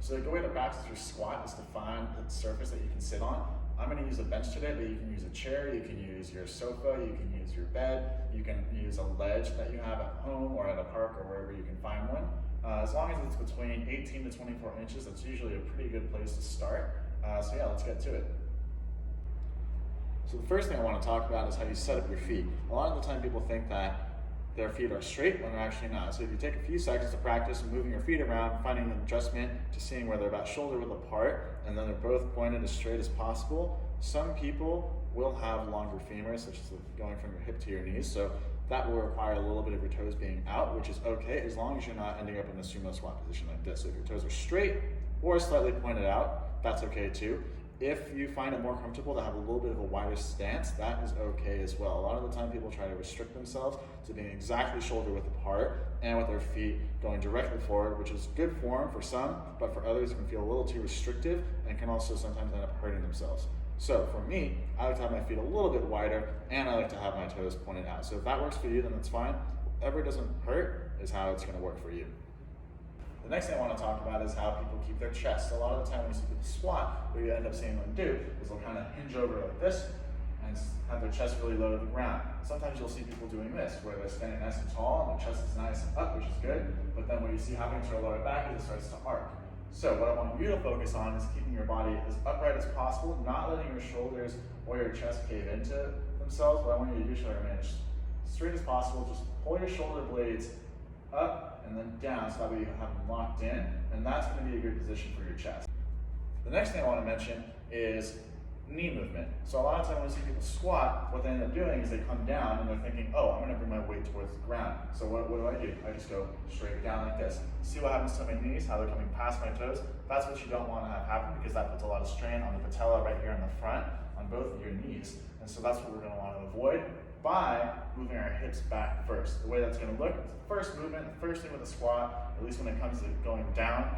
So a good way to practice your squat is to find a surface that you can sit on. I'm going to use a bench today, but you can use a chair, you can use your sofa, you can use your bed, you can use a ledge that you have at home or at a park or wherever you can find one. As long as it's between 18 to 24 inches, that's usually a pretty good place to start. So yeah, let's get to it. So the first thing I want to talk about is how you set up your feet. A lot of the time people think that their feet are straight when they're actually not. So if you take a few seconds to practice moving your feet around, finding an adjustment to seeing where they're about shoulder width apart, and then they're both pointed as straight as possible. Some people will have longer femurs, such as going from your hip to your knees. So that will require a little bit of your toes being out, which is okay as long as you're not ending up in a sumo squat position like this. So if your toes are straight or slightly pointed out, that's okay too. If you find it more comfortable to have a little bit of a wider stance, that is okay as well. A lot of the time people try to restrict themselves to being exactly shoulder width apart and with their feet going directly forward, which is good form for some, but for others it can feel a little too restrictive and can also sometimes end up hurting themselves. So for me, I like to have my feet a little bit wider and I like to have my toes pointed out. So if that works for you, then that's fine. Whatever doesn't hurt is how it's going to work for you. The next thing I want to talk about is how people keep their chest. A lot of the time when you see people squat, what you end up seeing them do is they'll kind of hinge over like this and have their chest really low to the ground. Sometimes you'll see people doing this, where they're standing nice and tall and their chest is nice and up, which is good, but then what you see happening to their lower back is it starts to arc. So what I want you to focus on is keeping your body as upright as possible, not letting your shoulders or your chest cave into themselves. What I want you to do is remain as straight as possible. Just pull your shoulder blades up and then down, so that way you have them locked in, and that's going to be a good position for your chest. The next thing I want to mention is knee movement. So a lot of times when we see people squat, what they end up doing is they come down and they're thinking, oh, I'm going to bring my weight towards the ground. So what do? I just go straight down like this. See what happens to my knees, how they're coming past my toes? That's what you don't want to have happen, because that puts a lot of strain on the patella right here in the front, on both of your knees. And so that's what we're going to want to avoid by moving our hips back first. The way that's going to look is the first movement, the first thing with a squat, at least when it comes to going down,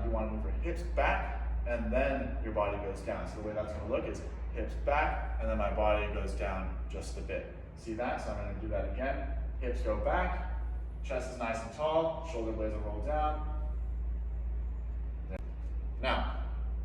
you want to move your hips back and then your body goes down. So the way that's going to look is hips back and then my body goes down just a bit. See that? So I'm going to do that again. Hips go back, chest is nice and tall, shoulder blades are rolled down. Now,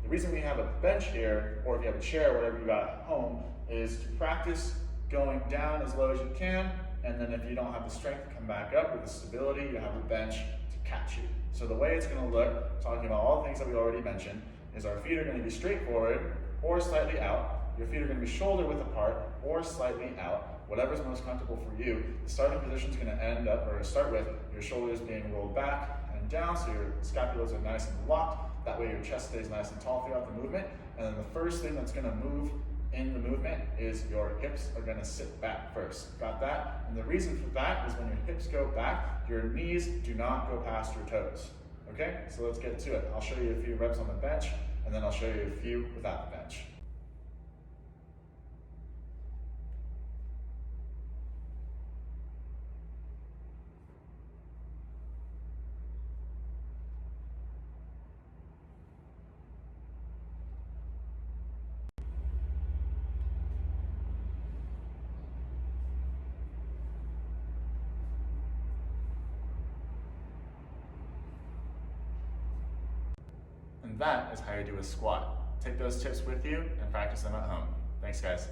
the reason we have a bench here, or if you have a chair, whatever you got at home, is to practice going down as low as you can, and then if you don't have the strength to come back up with the stability, you have a bench to catch you. So the way it's going to look, talking about all the things that we already mentioned, is our feet are going to be straight forward or slightly out. Your feet are going to be shoulder width apart or slightly out, whatever's most comfortable for you. The starting position is going to end up, or start with, your shoulders being rolled back and down, so your scapulas are nice and locked. That way your chest stays nice and tall throughout the movement. And then the first thing that's going to move in the movement is your hips are going to sit back first. Got that? And the reason for that is when your hips go back, your knees do not go past your toes. Okay? So let's get to it. I'll show you a few reps on the bench, and then I'll show you a few without the bench. And that is how you do a squat. Take those tips with you and practice them at home. Thanks, guys.